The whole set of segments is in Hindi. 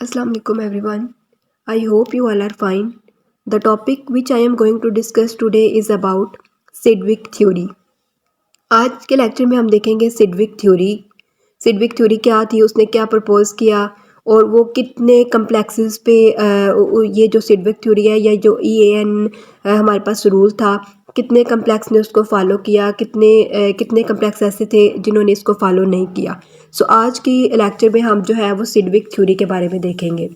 Assalamu alaikum everyone. I hope you all are fine. The topic which I am going to discuss today is about Sidgwick theory. आज के लेक्चर में हम देखेंगे सिडविक थ्योरी। सिडविक थ्योरी क्या थी, उसने क्या प्रपोज किया और वो कितने कम्प्लेक्सेस पे ये जो सिडविक थ्योरी है या जो EAN हमारे पास रूल था, कितने कम्प्लेक्स ने उसको फॉलो किया, कितने कम्प्लेक्स ऐसे थे जिन्होंने इसको फॉलो नहीं किया। सो आज की लेक्चर में हम जो है वो सिडविक थ्योरी के बारे में देखेंगे।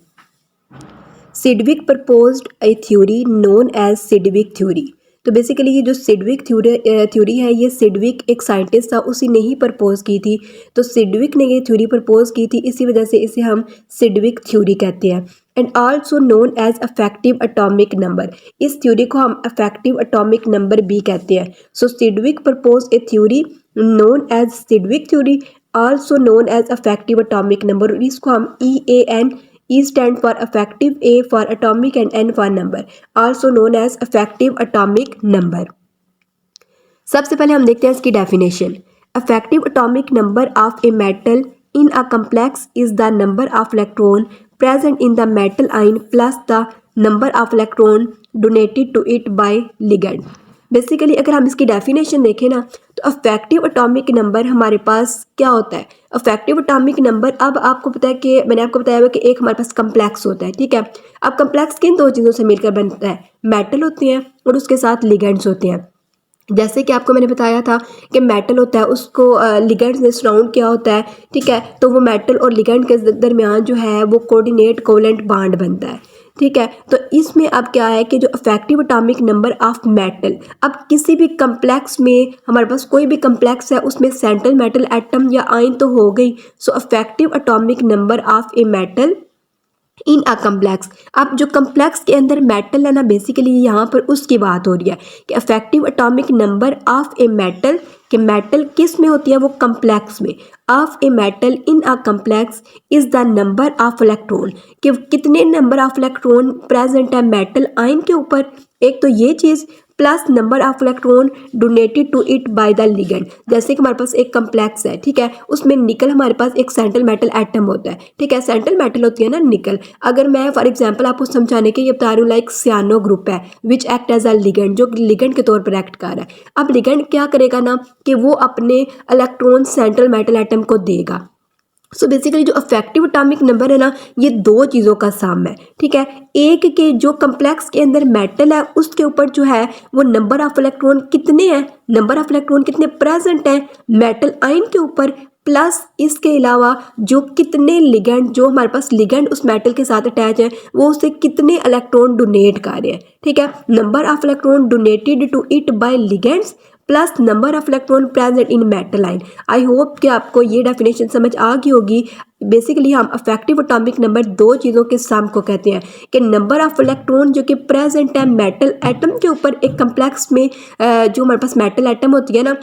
Sidgwick proposed a theory known as Sidgwick theory. तो बेसिकली ये जो सिडविक थ्योरी है, ये सिडविक एक साइंटिस्ट था, उसी ने ही प्रपोज की थी। तो सिडविक ने ये थ्योरी प्रपोज की थी, इसी वजह से इसे हम सिडविक थ्योरी कहते हैं। And also known as effective atomic number. इस थ्योरी को हम अफेक्टिव एटॉमिक नंबर भी कहते हैं। So Sidgwick propose a theory known as Sidgwick theory, also known as effective atomic number. इसको हम EAN, E stand for effective, A for atomic and N for number, also known as effective atomic number। सबसे पहले हम देखते हैं इसकी definition. effective atomic number of a metal in a complex is the number of electron present in the metal ion plus the number of electron donated to it by ligand। Basically अगर हम इसकी डेफिनेशन देखें ना, तो अफेक्टिव एटॉमिक नंबर हमारे पास क्या होता है। अफेक्टिव एटॉमिक नंबर, अब आपको पता है कि मैंने आपको बताया हुआ कि एक हमारे पास कम्प्लेक्स होता है, ठीक है। अब कम्प्लेक्स किन दो चीज़ों से मिलकर बनता है, मेटल होते हैं और उसके साथ लिगेंड्स होते हैं। जैसे कि आपको मैंने बताया था कि मेटल होता है, उसको लिगेंड्स ने सराउंड किया होता है, ठीक है। तो वो मेटल और लिगेंड के दरमियान जो है वो कोऑर्डिनेट कोवेलेंट बॉन्ड बनता है, ठीक है। तो इसमें अब क्या है कि जो affective atomic number of metal, अब किसी भी कम्प्लेक्स में हमारे पास कोई भी कम्प्लेक्स है, उसमें सेंट्रल मेटल एटम या आयन तो हो गई। So effective atomic number of a metal in a complex. अब जो कम्प्लेक्स के अंदर मेटल है ना, बेसिकली यहाँ पर उसकी बात हो रही है कि effective atomic number of a metal, कि मेटल किस में होती है, वो कम्प्लेक्स में। Of a metal in a complex is the number of electron, कि कितने नंबर ऑफ इलेक्ट्रॉन प्रेजेंट है मेटल आयन के ऊपर, एक तो ये चीज़, plus number of electron donated to it by the ligand. जैसे कि हमारे पास एक कम्प्लेक्स है, ठीक है, उसमें निकल, हमारे पास एक सेंट्रल मेटल एटम होता है, ठीक है, सेंट्रल मेटल होती है ना निकल। अगर मैं फॉर एग्जांपल आपको समझाने के ये बता रही हूँ, लाइक सियानो ग्रुप है which act as a ligand, जो लिगेंड के तौर पर एक्ट कर रहा है। अब लिगेंड क्या करेगा ना, कि वो अपने इलेक्ट्रॉन सेंट्रल मेटल एटम को देगा। सो बेसिकली जो अफेक्टिव एटॉमिक नंबर है ना, ये दो चीज़ों का सम है, ठीक है। एक के जो कम्प्लेक्स के अंदर मेटल है, उसके ऊपर जो है वो नंबर ऑफ इलेक्ट्रॉन कितने हैं, नंबर ऑफ इलेक्ट्रॉन कितने प्रेजेंट हैं मेटल आयन के ऊपर, प्लस इसके अलावा जो कितने लिगेंड, जो हमारे पास लिगेंड उस मेटल के साथ अटैच है, वो उससे कितने इलेक्ट्रॉन डोनेट कर रहे हैं, ठीक है। Number of electron donated to it by ligands plus number of electron present in metal ion. I hope कि आपको ये डेफिनेशन समझ आ गई होगी। बेसिकली हम अफेक्टिव एटॉमिक नंबर दो चीज़ों के सम को कहते हैं, कि नंबर ऑफ इलेक्ट्रॉन जो कि प्रेजेंट है मेटल एटम के ऊपर, एक कम्प्लेक्स में जो हमारे पास मेटल एटम होती है ना,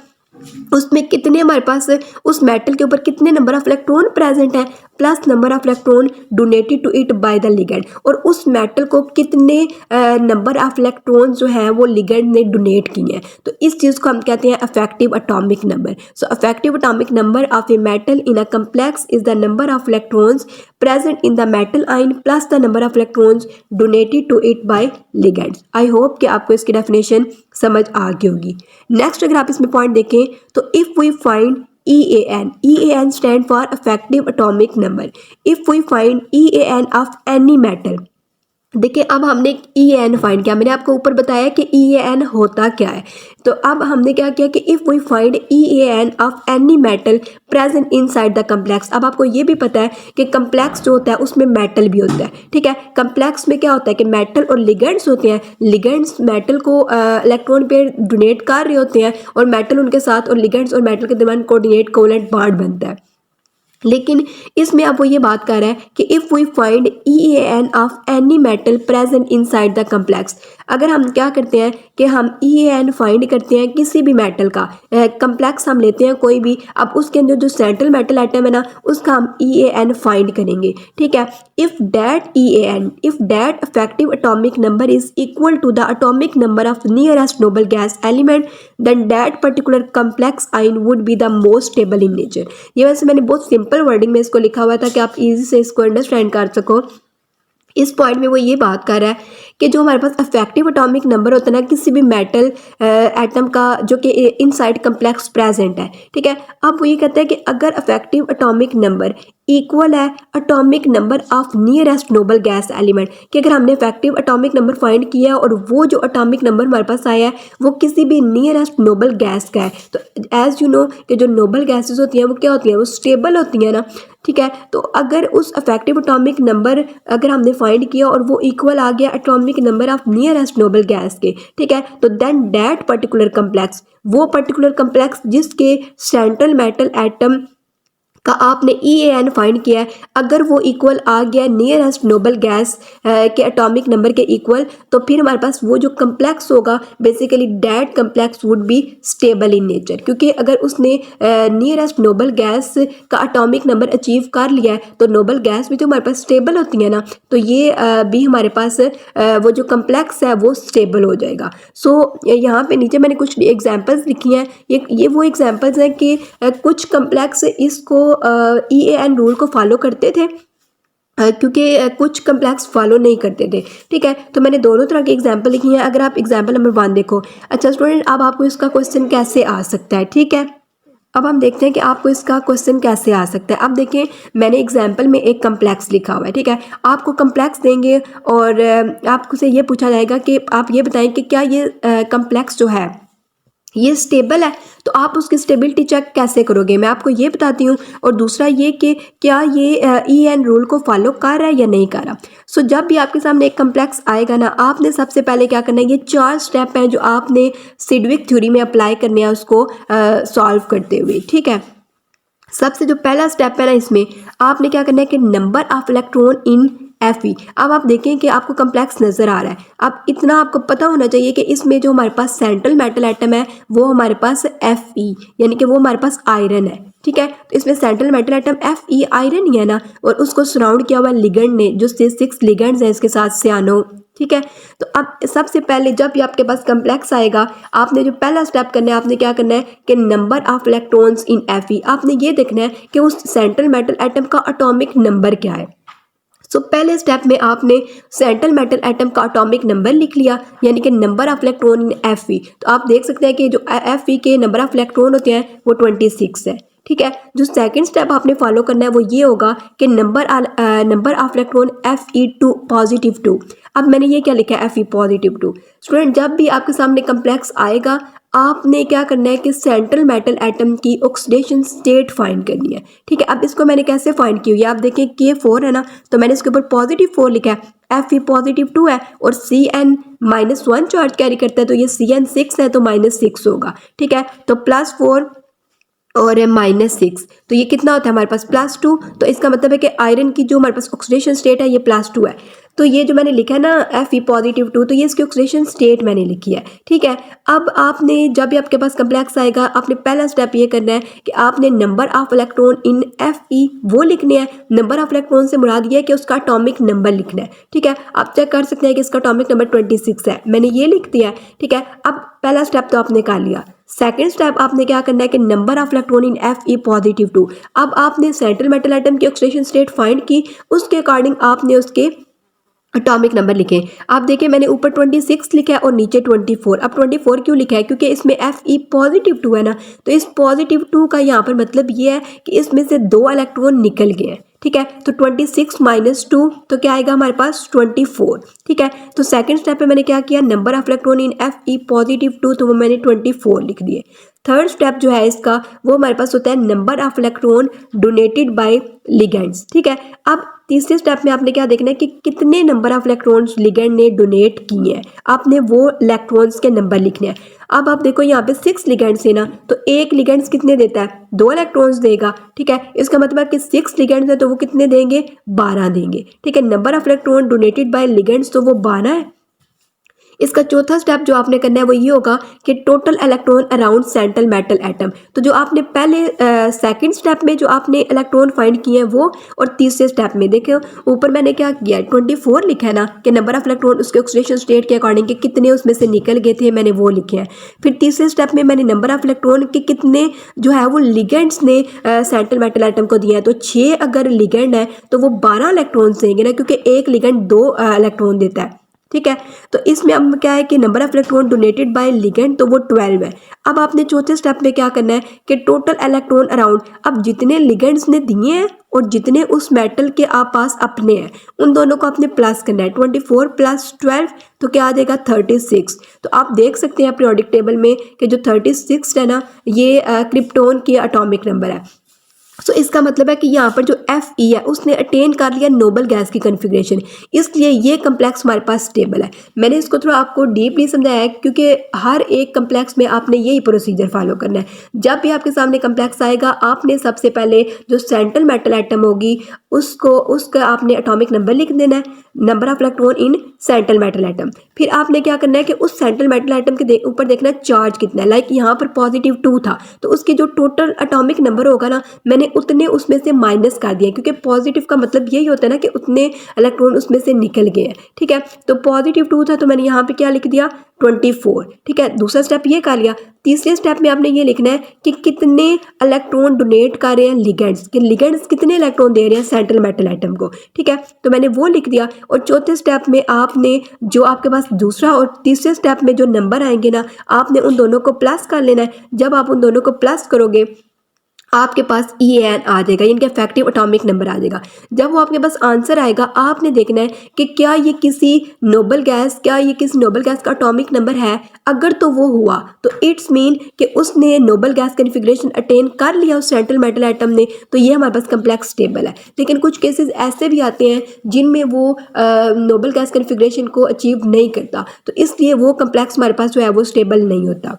उसमें कितने हमारे पास उस मेटल के ऊपर कितने नंबर ऑफ इलेक्ट्रॉन प्रेजेंट है, plus number of electron donated to it by the ligand, और उस मेटल को कितने नंबर ऑफ इलेक्ट्रॉन जो है वो लिगेंड ने डोनेट किए हैं। तो इस चीज़ को हम कहते हैं effective atomic number. So effective atomic number of a metal in a complex is the number of electrons present in the metal ion plus the number of electrons donated to it by ligands. I hope कि आपको इसकी डेफिनेशन समझ आ गई होगी। नेक्स्ट अगर आप इसमें पॉइंट देखें, तो if we find EAN stand for effective atomic number। If we find EAN of any metal, देखिए अब हमने EAN फाइंड किया, मैंने आपको ऊपर बताया कि EAN होता क्या है। तो अब हमने क्या किया कि if we find EAN of any metal present inside the complex. अब आपको ये भी पता है कि कम्प्लेक्स जो होता है उसमें मेटल भी होता है, ठीक है। कम्प्लेक्स में क्या होता है कि मेटल और लिगेंड्स होते हैं, लिगेंड्स मेटल को इलेक्ट्रॉन पे डोनेट कर रहे होते हैं, और मेटल उनके साथ, और लिगेंड्स और मेटल के दरमियान कोऑर्डिनेट कोवेलेंट बॉन्ड बनता है। लेकिन इसमें अब वो ये बात कर रहा है कि if we find EAN of any metal present inside the complex. अगर हम क्या करते हैं कि हम EAN फाइंड करते हैं किसी भी मेटल का, कम्प्लेक्स हम लेते हैं कोई भी, अब उसके अंदर जो सेंट्रल मेटल एटम है ना, उसका हम EAN फाइंड करेंगे, ठीक है। If that effective atomic number is equal to the atomic number of nearest noble gas element, then that particular complex ion would be the most stable in nature. ये वैसे मैंने बहुत सिंपल सिंपल वर्डिंग में इसको लिखा हुआ था कि आप इजी से इसको अंडरस्टैंड कर सको। इस पॉइंट में वो ये बात कर रहा है कि जो हमारे पास इफेक्टिव एटॉमिक नंबर होता है ना किसी भी मेटल एटम का जो कि इनसाइड कम्प्लेक्स प्रेजेंट है, ठीक है। अब वो ये कहता है कि अगर इफेक्टिव एटॉमिक नंबर इक्वल है atomic number of nearest noble gas element, कि अगर हमने इफेक्टिव एटॉमिक नंबर फाइंड किया और वो जो एटॉमिक नंबर हमारे पास आया है वो किसी भी नियरेस्ट नोबल गैस का है, तो एज यू नो कि जो नोबल गैसेस होती हैं वो क्या होती हैं, वो स्टेबल होती हैं ना, ठीक है। तो अगर उस इफेक्टिव एटॉमिक नंबर अगर हमने फाइंड किया और वो इक्वल आ गया atomic number of nearest noble gas के, ठीक है, तो देन दैट पर्टिकुलर कम्प्लेक्स, वो पर्टिकुलर कम्प्लेक्स जिसके सेंट्रल मेटल एटम का आपने EAN फाइंड किया है, अगर वो इक्वल आ गया नियरेस्ट नोबल गैस के एटॉमिक नंबर के इक्वल, तो फिर हमारे पास वो जो कम्प्लेक्स होगा basically that complex would be stable in nature, क्योंकि अगर उसने नियरेस्ट नोबल गैस का एटॉमिक नंबर अचीव कर लिया है तो नोबल गैस भी तो हमारे पास स्टेबल होती है ना, तो ये भी हमारे पास वो जो कम्प्लेक्स है वो स्टेबल हो जाएगा। सो यहाँ पे नीचे मैंने कुछ एग्जाम्पल्स लिखी हैं, ये वो एग्जाम्पल्स हैं कि कुछ कम्प्लेक्स इसको EAN रूल को फॉलो करते थे क्योंकि कुछ कम्प्लेक्स फॉलो नहीं करते थे, ठीक है। तो मैंने दोनों तरह की एग्जाम्पल लिखी हैं। अगर आप एग्जाम्पल नंबर 1 देखो, अच्छा स्टूडेंट अब आपको इसका क्वेश्चन कैसे आ सकता है, ठीक है। अब हम देखते हैं कि आपको इसका क्वेश्चन कैसे आ सकता है। अब देखें मैंने एग्जाम्पल में एक कम्प्लेक्स लिखा हुआ है, ठीक है। आपको कम्प्लेक्स देंगे और आपसे ये पूछा जाएगा कि आप ये बताएं कि क्या ये कम्प्लेक्स जो है ये स्टेबल है, तो आप उसकी स्टेबिलिटी चेक कैसे करोगे, मैं आपको ये बताती हूँ। और दूसरा ये कि क्या ये EAN रूल को फॉलो कर रहा है या नहीं कर रहा। सो जब भी आपके सामने एक कम्प्लेक्स आएगा ना, आपने सबसे पहले क्या करना है, ये 4 स्टेप हैं जो आपने सिडविक थ्योरी में अप्लाई करने हैं उसको सॉल्व करते हुए, ठीक है। सबसे जो पहला स्टेप है ना, इसमें आपने क्या करना है कि number of electron in Fe, अब आप देखें कि आपको कम्प्लेक्स नज़र आ रहा है। अब इतना आपको पता होना चाहिए कि इसमें जो हमारे पास सेंट्रल मेटल एटम है वो हमारे पास Fe, यानी कि वो हमारे पास आयरन है, ठीक है। तो इसमें central metal atom Fe iron ही है ना, और उसको सराउंड किया हुआ लिगेंड ने, जो 6 लिगेंड्स हैं इसके साथ सियानो, ठीक है। तो अब सबसे पहले जब भी आपके पास कम्प्लेक्स आएगा, आपने जो पहला स्टेप करना है, आपने क्या करना है कि number of electrons in Fe, आपने ये देखना है कि उस सेंट्रल मेटल एटम का एटॉमिक नंबर क्या है। सो पहले स्टेप में आपने सेंट्रल मेटल एटम का एटॉमिक नंबर लिख लिया, यानी कि number of electron in Fe। तो आप देख सकते हैं कि जो Fe के नंबर ऑफ इलेक्ट्रॉन होते हैं वो 26 है, ठीक है। जो सेकंड स्टेप आपने फॉलो करना है वो ये होगा कि number of electron Fe2 positive 2। अब मैंने ये क्या लिखा है, Fe पॉजिटिव 2। स्टूडेंट जब भी आपके सामने कम्प्लेक्स आएगा, आपने क्या करना है कि सेंट्रल मेटल एटम की ऑक्सीडेशन स्टेट फाइंड करनी है, ठीक है। अब इसको मैंने कैसे फाइंड की हुई है, आप देखें K4 है ना, तो मैंने इसके ऊपर पॉजिटिव 4 लिखा है, Fe पॉजिटिव 2 है और Cn-1 चार्ज कैरी करता है, तो ये Cn6 है तो -6 होगा, ठीक है। तो +4 और -6, तो ये कितना होता है हमारे पास +2। तो इसका मतलब है कि आयरन की जो हमारे पास ऑक्सीडेशन स्टेट है ये +2 है। तो ये जो मैंने लिखा है ना Fe पॉजिटिव 2, तो ये इसकी ऑक्सीडेशन स्टेट मैंने लिखी है, ठीक है। अब आपने जब भी आपके पास कम्प्लेक्स आएगा, आपने पहला स्टेप ये करना है कि आपने number of electron in Fe वो लिखने हैं। नंबर ऑफ इलेक्ट्रॉन से मुराद ये है कि उसका एटॉमिक नंबर लिखना है, ठीक है। आप चेक कर सकते हैं कि इसका एटॉमिक नंबर 26 है, मैंने ये लिख दिया है, ठीक है। अब पहला स्टेप तो आपने कर लिया। सेकेंड स्टेप आपने क्या करना है कि number of electron in Fe positive 2। अब आपने सेंट्रल मेटल एटम की ऑक्सीडेशन स्टेट फाइंड की, उसके अकॉर्डिंग आपने उसके एटॉमिक नंबर लिखे। आप देखिए मैंने ऊपर 26 लिखा है और नीचे 24। अब 24 क्यों लिखा है, क्योंकि इसमें Fe पॉजिटिव 2 है ना, तो इस पॉजिटिव 2 का यहाँ पर मतलब ये है कि इसमें से 2 इलेक्ट्रॉन निकल गए हैं, ठीक है। तो 26 - 2 तो क्या आएगा हमारे पास 24, ठीक है। तो सेकंड स्टेप पे मैंने क्या किया, number of electron in Fe positive 2, तो वो मैंने 24 लिख दिए। थर्ड स्टेप जो है इसका वो हमारे पास होता है number of electron donated bye ligands, ठीक है। अब तीसरे स्टेप में आपने क्या देखना है कि कितने नंबर ऑफ इलेक्ट्रॉन्स लिगेंड ने डोनेट किए हैं, आपने वो इलेक्ट्रॉन्स के नंबर लिखने हैं। अब आप देखो यहाँ पे 6 लिगेंड्स है ना, तो एक लिगेंड्स कितने देता है, 2 इलेक्ट्रॉन्स देगा, ठीक है। इसका मतलब कि 6 लिगेंड्स है तो वो कितने देंगे, 12 देंगे, ठीक है। Number of electron donated bye ligands तो वो 12 है। इसका चौथा स्टेप जो आपने करना है वो ये होगा कि total electron around central metal atom. तो जो आपने पहले सेकंड स्टेप में जो आपने इलेक्ट्रॉन फाइंड किए हैं वो, और तीसरे स्टेप में देखो ऊपर मैंने क्या किया है 24 लिखा है ना कि नंबर ऑफ इलेक्ट्रॉन उसके ऑक्सीडेशन स्टेट के अकॉर्डिंग के कितने उसमें से निकल गए थे, मैंने वो लिखे हैं। फिर तीसरे स्टेप में मैंने नंबर ऑफ इलेक्ट्रॉन के कितने जो है वो लिगेंड्स ने सेंट्रल मेटल एटम को दिया है। तो 6 अगर लिगेंड है तो वो 12 इलेक्ट्रॉन देंगे ना, क्योंकि एक लिगेंड 2 इलेक्ट्रॉन देता है, ठीक है। तो इसमें अब क्या है कि number of electron donated bye ligand तो वो 12 है। अब आपने चौथे स्टेप में क्या करना है कि टोटल इलेक्ट्रॉन अराउंड, अब जितने लिगेंड्स ने दिए हैं और जितने उस मेटल के आप पास अपने हैं उन दोनों को आपने प्लस करना है। 24 + 12 तो क्या आ जाएगा 36। तो आप देख सकते हैं पीरियोडिक टेबल में कि जो 36 है ना ये क्रिप्टॉन की एटॉमिक नंबर है। सो इसका मतलब है कि यहाँ पर जो Fe है उसने अटेन कर लिया नोबल गैस की कन्फिग्रेशन, इसलिए ये कम्प्लेक्स हमारे पास स्टेबल है। मैंने इसको थोड़ा आपको डीपली समझाया है क्योंकि हर एक कम्प्लेक्स में आपने यही प्रोसीजर फॉलो करना है। जब भी आपके सामने कम्प्लेक्स आएगा आपने सबसे पहले जो सेंट्रल मेटल एटम होगी उसका आपने एटॉमिक नंबर लिख देना है, number of electron in central metal atom. फिर आपने क्या करना है कि उस सेंट्रल मेटल एटम के ऊपर देखना है चार्ज कितना है। लाइक यहाँ पर +2 था तो उसकी जो टोटल एटॉमिक नंबर होगा ना मैंने उतने उसमें से माइनस कर दिया, क्योंकि पॉजिटिव का मतलब यही होता है ना कि उतने इलेक्ट्रॉन उसमें से निकल गए हैं, ठीक है। तो +2 था तो मैंने यहाँ पे क्या लिख दिया 24, ठीक है। दूसरा स्टेप ये कर लिया। तीसरे स्टेप में आपने ये लिखना है कि कितने इलेक्ट्रॉन डोनेट कर रहे हैं लिगेंड्स, कि लिगेंड्स कितने इलेक्ट्रॉन दे रहे हैं सेंट्रल मेटल एटम को, ठीक है। तो मैंने वो लिख दिया। और चौथे स्टेप में आपने जो आपके पास दूसरा और तीसरे स्टेप में जो नंबर आएंगे ना आपने उन दोनों को प्लस कर लेना है। जब आप उन दोनों को प्लस करोगे आपके पास EAN आ जाएगा, इनका इफेक्टिव एटॉमिक नंबर आ जाएगा। जब वो आपके पास आंसर आएगा आपने देखना है कि क्या ये किसी नोबल गैस का एटॉमिक नंबर है। अगर तो वो हुआ तो इट्स मीन कि उसने नोबल गैस कन्फिग्रेशन अटेन कर लिया उस सेंट्रल मेटल एटम ने, तो ये हमारे पास कम्प्लेक्स स्टेबल है। लेकिन कुछ केसेस ऐसे भी आते हैं जिनमें वो नोबल गैस कन्फिग्रेशन को अचीव नहीं करता, तो इसलिए वो कम्प्लेक्स हमारे पास जो है वो स्टेबल नहीं होता।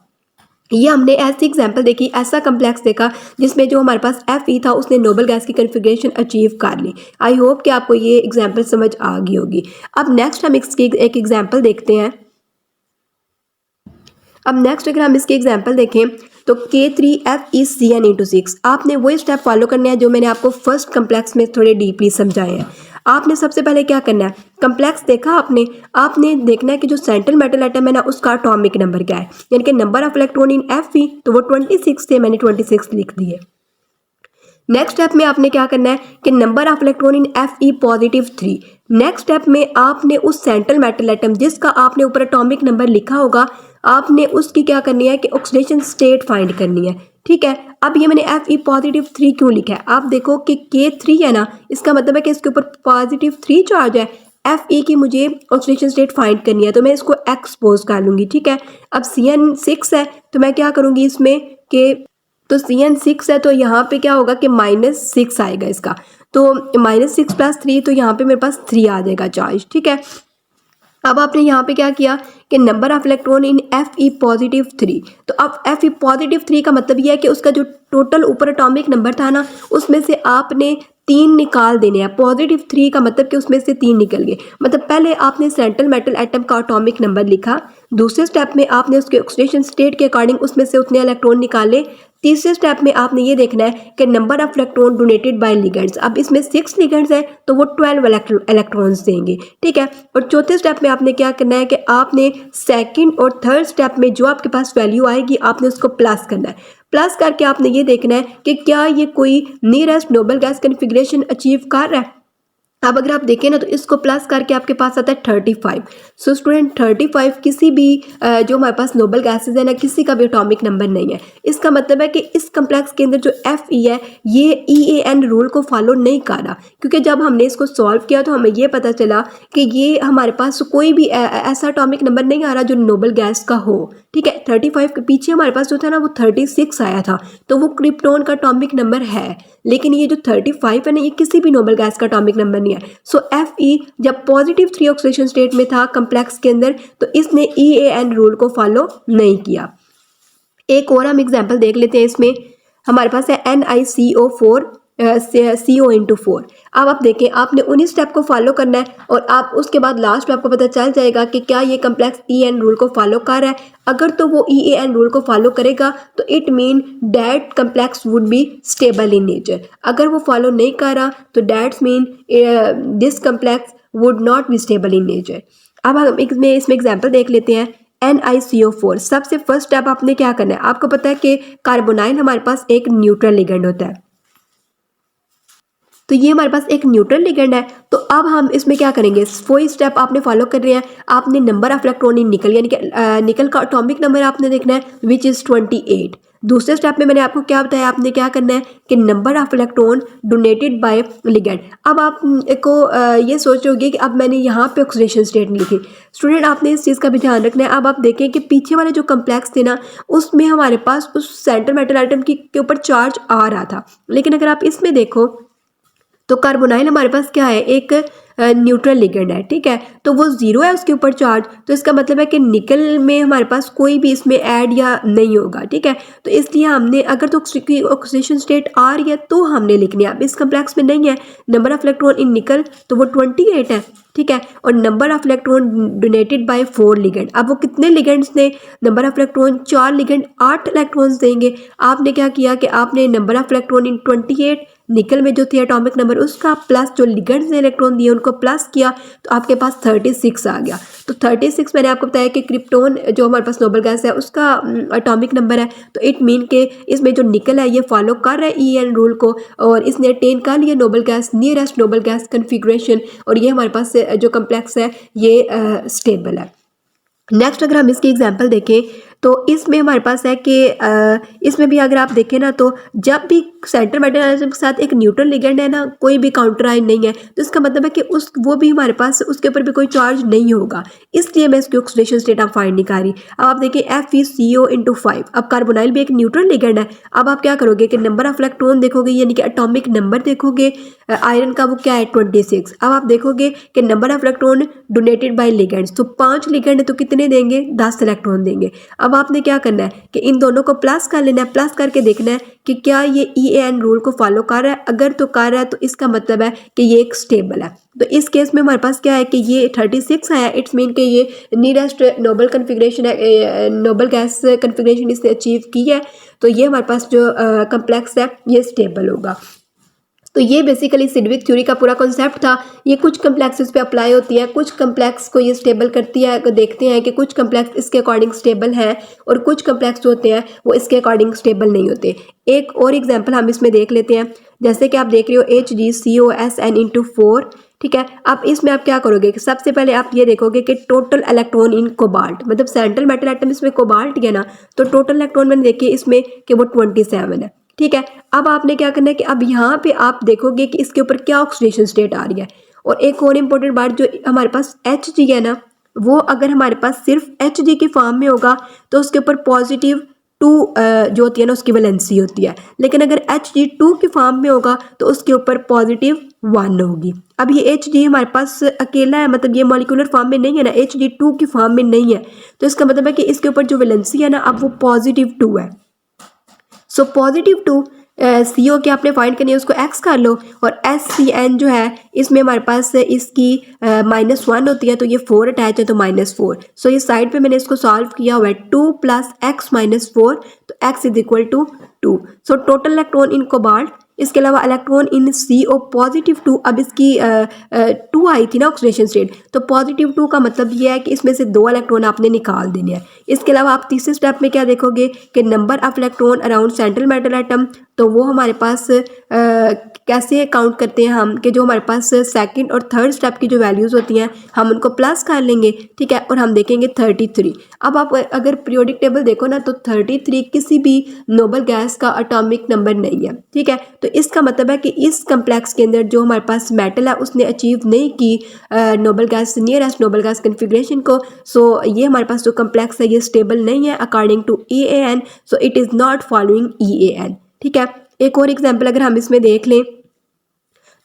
ये हमने ऐसी एग्जाम्पल देखी, ऐसा कम्प्लेक्स देखा जिसमें जो हमारे पास Fe था उसने नोबल गैस की कन्फिग्रेशन अचीव कर ली। आई होप कि आपको ये एग्जाम्पल समझ आ गई होगी। अब नेक्स्ट हम इसकी एक एग्जाम्पल देखते हैं। अब नेक्स्ट अगर हम इसकी एग्जाम्पल देखें तो K3FeCN(6) आपने वही स्टेप फॉलो करना है जो मैंने आपको फर्स्ट कम्प्लेक्स में थोड़े डीपली समझाए हैं। आपने सबसे पहले क्या करना है, कम्प्लेक्स देखा आपने देखना है कि जो सेंट्रल मेटल एटम है ना उसका एटॉमिक नंबर क्या है, यानी कि number of electron in Fe तो वो 26 थे, मैंने 26 लिख दिए। नेक्स्ट स्टेप में आपने क्या करना है कि number of electron in Fe+3। Next step में आपने उस सेंट्रल मेटल एटम जिसका आपने ऊपर एटॉमिक नंबर लिखा होगा आपने उसकी क्या करनी है कि ऑक्सीडेशन स्टेट फाइंड करनी है, ठीक है। अब ये मैंने Fe+3 क्यों लिखा है, आप देखो कि K3 है ना, इसका मतलब है कि इसके ऊपर +3 चार्ज है। Fe की मुझे ऑक्सीडेशन स्टेट फाइंड करनी है तो मैं इसको एक्सपोज कर लूँगी, ठीक है। अब CN6 है तो मैं क्या करूँगी इसमें कि तो CN6 है तो यहाँ पे क्या होगा कि -6 आएगा इसका, तो -6 + 3 तो यहाँ पे मेरे पास 3 आ जाएगा चार्ज, ठीक है। अब आपने यहाँ पे क्या किया कि number of electron in Fe+3, तो अब Fe+3 का मतलब यह है कि उसका जो टोटल ऊपर एटॉमिक नंबर था ना उसमें से आपने 3 निकाल देने हैं। +3 का मतलब कि उसमें से 3 निकल गए, मतलब पहले आपने सेंट्रल मेटल एटम का एटॉमिक नंबर लिखा, दूसरे स्टेप में आपने उसके ऑक्सीडेशन स्टेट के अकॉर्डिंग उसमें से उतने इलेक्ट्रॉन निकाले, तीसरे स्टेप में आपने ये देखना है कि number of electron donated bye ligands, अब इसमें 6 लिगेंड्स हैं तो वो 12 इलेक्ट्रॉन्स देंगे, ठीक है। और चौथे स्टेप में आपने क्या करना है कि आपने सेकंड और थर्ड स्टेप में जो आपके पास वैल्यू आएगी आपने उसको प्लस करना है। प्लस करके आपने ये देखना है कि क्या ये कोई nearest noble gas configuration achieve कर रहा है। अब अगर आप देखें ना तो इसको प्लस करके आपके पास आता है 35। सो स्टूडेंट 35 किसी भी जो हमारे पास नोबल गैसेज है ना किसी का भी एटॉमिक नंबर नहीं है। इसका मतलब है कि इस कम्प्लेक्स के अंदर जो Fe है ये EAN रूल को फॉलो नहीं कर रहा, क्योंकि जब हमने इसको सॉल्व किया तो हमें ये पता चला कि ये हमारे पास कोई भी ऐसा एटॉमिक नंबर नहीं आ रहा जो नोबल गैस का हो, ठीक है। 35 के पीछे हमारे पास जो था ना वो 36 आया था तो वो क्रिप्टॉन का एटॉमिक नंबर है, लेकिन ये जो 35 है ना ये किसी भी नोबल गैस का एटॉमिक नंबर नहीं है। सो Fe जब +3 ऑक्सीडेशन स्टेट में था कम्प्लेक्स के अंदर तो इसने EAN रूल को फॉलो नहीं किया। एक और हम एग्जांपल देख लेते हैं। इसमें हमारे पास है NiCO4 CO/4। अब आप देखें, आपने उन्हीं स्टेप को फॉलो करना है और आप उसके बाद लास्ट में आपको पता चल जाएगा कि क्या ये कम्प्लेक्स EAN रूल को फॉलो कर रहा है। अगर तो वो EAN रूल को फॉलो करेगा तो it mean that complex would be stable in nature. अगर वो फॉलो नहीं कर रहा तो that's mean this complex would not be stable in nature. अब हम इसमें एग्जाम्पल देख लेते हैं। NiCO4। सबसे फर्स्ट स्टेप आपने क्या करना है, आपको पता है कि कार्बोनाइल हमारे पास एक न्यूट्रल लिगेंड होता है, तो ये हमारे पास एक न्यूट्रल लिगेंड है। तो अब हम इसमें क्या करेंगे, वही स्टेप आपने फॉलो कर रहे हैं। आपने नंबर ऑफ इलेक्ट्रॉन इन निकल यानी कि निकल का एटॉमिक नंबर आपने देखना है विच इज़ 28। दूसरे स्टेप में मैंने आपको क्या बताया, आपने क्या करना है कि number of electron donated bye ligand. अब आप को ये सोचोगे कि अब मैंने यहाँ पे ऑक्सीडेशन स्टेट नहीं लिखी। स्टूडेंट, आपने इस चीज़ का भी ध्यान रखना है। अब आप देखें कि पीछे वाले जो कम्प्लेक्स थे ना, उसमें हमारे पास उस सेंटर मेटल आइटम के ऊपर चार्ज आ रहा था, लेकिन अगर आप इसमें देखो तो कार्बोनाइल हमारे पास क्या है, एक न्यूट्रल लिगेंड है, ठीक है। तो वो जीरो है उसके ऊपर चार्ज, तो इसका मतलब है कि निकल में हमारे पास कोई भी इसमें ऐड या नहीं होगा, ठीक है। तो इसलिए हमने अगर तो ऑक्सीडेशन स्टेट आ रही है तो हमने लिखनी है। अब इस कम्प्लेक्स में नहीं है नंबर ऑफ इलेक्ट्रॉन इन निकल, तो वो 28 है, ठीक है। और number of electron donated bye 4 ligand. अब वो कितने लिगेंड्स ने, number of electron 4 ligand 8 electrons देंगे। आपने क्या किया कि आपने नंबर ऑफ इलेक्ट्रॉन इन 28 निकल में जो थी एटॉमिक नंबर उसका प्लस जो लिगेंड्स ने इलेक्ट्रॉन दिए उनको प्लस किया, तो आपके पास 36 आ गया। तो 36 मैंने आपको बताया कि क्रिप्टोन जो हमारे पास नोबल गैस है उसका एटॉमिक नंबर है, तो इट मीन के इसमें जो निकल है ये फॉलो कर रहा है EAN रूल को और इसने अटेन कर लिया noble gas, nearest noble gas configuration, और ये हमारे पास जो कम्प्लेक्स है ये स्टेबल है। नेक्स्ट अगर हम इसकी एग्जांपल देखें तो इसमें हमारे पास है कि इसमें भी अगर आप देखें ना, तो जब भी सेंटर मेटल आइटम के साथ एक न्यूट्रल लिगेंड है ना, कोई भी काउंटर आयन नहीं है, तो इसका मतलब है कि वो भी हमारे पास उसके ऊपर भी कोई चार्ज नहीं होगा, इसलिए मैं इसकी ऑक्सीडेशन स्टेट आप फाइंड नहीं कर रही। अब आप देखिए FeCO/5। अब कार्बोनाइल भी एक न्यूट्रल लिगेंड है। अब आप क्या करोगे कि नंबर ऑफ इलेक्ट्रॉन देखोगे यानी कि एटॉमिक नंबर देखोगे आयरन का, वो क्या है 26। अब आप देखोगे कि number of electron donated bye ligands, तो 5 लिगेंड है तो कितने देंगे, 10 इलेक्ट्रॉन देंगे। अब आपने क्या करना है कि इन दोनों को प्लस कर लेना है, प्लस करके देखना है कि क्या ये EAN रूल को फॉलो कर रहा है। अगर तो कर रहा है तो इसका मतलब है कि ये एक स्टेबल है। तो इस केस में हमारे पास क्या है कि ये 36 आया, इट्स मीन कि ये नियरेस्ट नोबल कन्फिग्रेशन है, नोबल गैस कन्फिग्रेशन इसने अचीव की है, तो ये हमारे पास जो कम्प्लेक्स है ये स्टेबल होगा। तो ये बेसिकली सिडविक थ्योरी का पूरा कॉन्सेप्ट था। ये कुछ कम्प्लेक्सेस पे अप्लाई होती है, कुछ कम्प्लेक्स को ये स्टेबल करती है। देखते हैं कि कुछ कम्प्लेक्स इसके अकॉर्डिंग स्टेबल हैं और कुछ कम्प्लेक्स जो होते हैं वो इसके अकॉर्डिंग स्टेबल नहीं होते। एक और एग्जाम्पल हम इसमें देख लेते हैं। जैसे कि आप देख रहे हो HgCOSn/4, ठीक है। अब इसमें आप क्या करोगे कि सबसे पहले आप ये देखोगे कि टोटल इलेक्ट्रॉन इन कोबाल्ट, मतलब सेंट्रल मेटल एटम इसमें कोबाल्ट है ना, तो टोटल इलेक्ट्रॉन मैंने देखिए इसमें कि वो 27 है, ठीक है। अब आपने क्या करना है कि अब यहाँ पे आप देखोगे कि इसके ऊपर क्या ऑक्सीडेशन स्टेट आ रही है। और एक और इम्पोर्टेंट बात, जो हमारे पास Hg है ना, वो अगर हमारे पास सिर्फ Hg के फॉर्म में होगा तो उसके ऊपर पॉजिटिव 2 जो होती है ना उसकी वैलेंसी होती है, लेकिन अगर Hg2 के फॉर्म में होगा तो उसके ऊपर पॉजिटिव 1 होगी। अब ये Hg हमारे पास अकेला है, मतलब ये मॉलिक्यूलर फॉर्म में नहीं है ना, Hg2 के फॉर्म में नहीं है, तो इसका मतलब है कि इसके ऊपर जो वैलेंसी है ना अब वो पॉजिटिव 2 है। सो पॉजिटिव 2 CO के आपने फाइंड करनी है, उसको x कर लो, और SCN जो है इसमें हमारे पास इसकी -1 होती है, तो ये 4 अटैच है तो -4। सो ये साइड पे मैंने इसको सॉल्व किया हुआ है, 2 + x - 4, तो x = 2। So total electron in cobalt, इसके अलावा इलेक्ट्रॉन इन CO +2। अब इसकी 2 आई थी ना ऑक्सीडेशन स्टेट, तो +2 का मतलब ये है कि इसमें से 2 इलेक्ट्रॉन आपने निकाल देने हैं। इसके अलावा आप तीसरे स्टेप में क्या देखोगे कि number of electron around central metal atom, तो वो हमारे पास कैसे काउंट करते हैं हम कि जो हमारे पास सेकंड और थर्ड स्टेप की जो वैल्यूज़ होती हैं हम उनको प्लस कर लेंगे, ठीक है, और हम देखेंगे 33। अब आप अगर पीरियोडिक टेबल देखो ना, तो 33 किसी भी नोबल गैस का एटॉमिक नंबर नहीं है, ठीक है। तो इसका मतलब है कि इस कम्प्लेक्स के अंदर जो हमारे पास मेटल है उसने अचीव नहीं की noble gas, nearest noble gas configuration को। सो ये हमारे पास जो कम्प्लेक्स है ये स्टेबल नहीं है according to EAN, so it is not following EAN, ठीक है। एक और एग्जाम्पल अगर हम इसमें देख लें,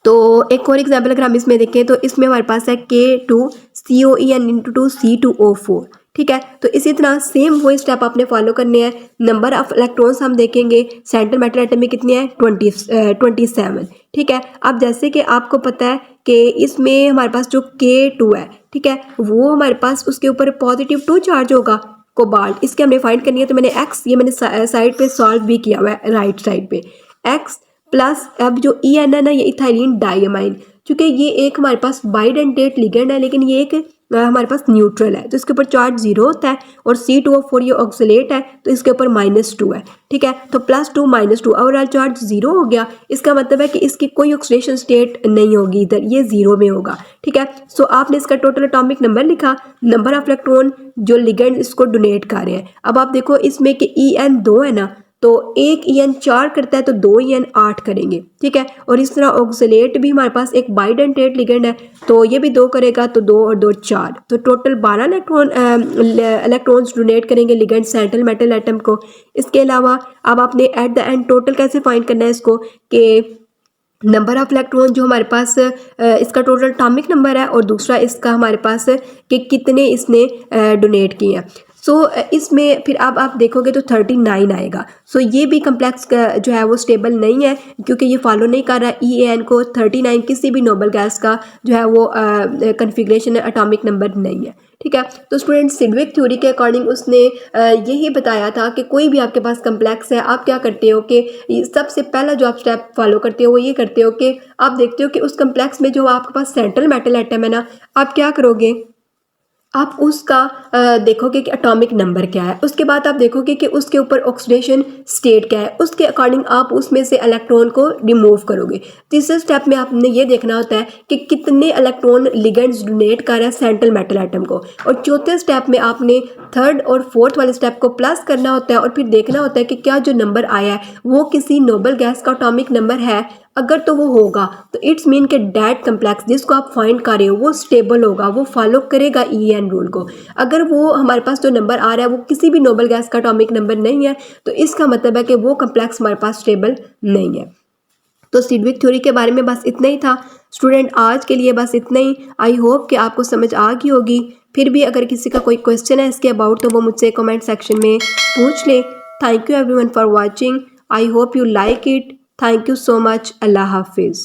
तो एक और एग्जाम्पल अगर हम इसमें देखें तो इसमें हमारे पास है K2COEN × 2 C2O4, ठीक है। तो इसी तरह सेम वही स्टेप आपने फॉलो करने हैं। नंबर ऑफ इलेक्ट्रॉन्स हम देखेंगे सेंट्रल मेटल एटम में कितने हैं 27, ठीक है। अब जैसे कि आपको पता है कि इसमें हमारे पास जो K2 है, ठीक है, वो हमारे पास उसके ऊपर +2 चार्ज होगा कोबाल्ट, इसके हमने फाइंड करनी है। तो मैंने एक्स ये मैंने साइड पे सॉल्व भी किया हुआ है राइट साइड पे एक्स प्लस अब जो EN है ना ये इथाइलिन डायमाइन, क्योंकि ये एक हमारे पास बाइडेंटेट लिगेंड है लेकिन ये एक हमारे पास न्यूट्रल है तो इसके ऊपर चार्ज 0 होता है और C2O4 ये ऑक्सीलेट है तो इसके ऊपर -2 है, ठीक है। तो +2 -2 ओवरऑल चार्ज 0 हो गया। इसका मतलब है कि इसकी कोई ऑक्सीडेशन स्टेट नहीं होगी, इधर ये 0 में होगा, ठीक है। सो आपने इसका टोटल एटॉमिक नंबर लिखा, नंबर ऑफ इलेक्ट्रॉन जो लिगेंड इसको डोनेट कर रहे हैं। अब आप देखो इसमें कि EN 2 है ना, तो एक EN 4 करता है तो 2 EN 8 करेंगे, ठीक है। और इस तरह ऑक्सीलेट भी हमारे पास एक बाइडेंटेट लिगेंड है तो ये भी 2 करेगा तो 2 और 2 4, तो टोटल 12 इलेक्ट्रॉन्स डोनेट करेंगे लिगेंड सेंट्रल मेटल एटम को। इसके अलावा अब आपने एट द एंड टोटल कैसे फाइंड करना है इसको कि नंबर ऑफ इलेक्ट्रॉन जो हमारे पास इसका टोटल एटॉमिक नंबर है और दूसरा इसका हमारे पास कि कितने इसने डोनेट किए हैं। सो इसमें फिर अब आप देखोगे तो 39 आएगा। सो ये भी कम्प्लेक्स जो है वो स्टेबल नहीं है क्योंकि ये फॉलो नहीं कर रहा EAN को। 39 किसी भी नोबल गैस का जो है वो कन्फिग्रेशन एटॉमिक नंबर नहीं है, ठीक है। तो स्टूडेंट सिडविक थ्योरी के अकॉर्डिंग उसने यही बताया था कि कोई भी आपके पास कम्प्लेक्स है, आप क्या करते हो कि सबसे पहला जो आप स्टेप फॉलो करते हो वो ये करते हो कि आप देखते हो कि उस कम्प्लेक्स में जो आपके पास सेंट्रल मेटल एटम है ना, आप क्या करोगे, आप उसका देखोगे कि एटॉमिक नंबर क्या है। उसके बाद आप देखोगे कि उसके ऊपर ऑक्सीडेशन स्टेट क्या है, उसके अकॉर्डिंग आप उसमें से इलेक्ट्रॉन को रिमूव करोगे। तीसरे स्टेप में आपने ये देखना होता है कि कितने इलेक्ट्रॉन लिगेंड्स डोनेट कर रहे हैं सेंट्रल मेटल एटम को, और चौथे स्टेप में आपने थर्ड और फोर्थ वाले स्टेप को प्लस करना होता है और फिर देखना होता है कि क्या जो नंबर आया है वो किसी नोबल गैस का एटॉमिक नंबर है। अगर तो वो होगा तो इट्स मीन के डेट कम्प्लेक्स जिसको आप फाइंड कर रहे हो वो स्टेबल होगा, वो फॉलो करेगा EN रूल को। अगर वो हमारे पास जो नंबर आ रहा है वो किसी भी नोबल गैस का एटॉमिक नंबर नहीं है तो इसका मतलब है कि वो कम्प्लेक्स हमारे पास स्टेबल नहीं है। तो सिडविक थ्योरी के बारे में बस इतना ही था स्टूडेंट, आज के लिए बस इतना ही। आई होप कि आपको समझ आ गई होगी। फिर भी अगर किसी का कोई क्वेश्चन है इसके अबाउट तो वो मुझसे कमेंट सेक्शन में पूछ ले। Thank you everyone for watching. I hope you like it. Thank you so much. Allah हाफिज़।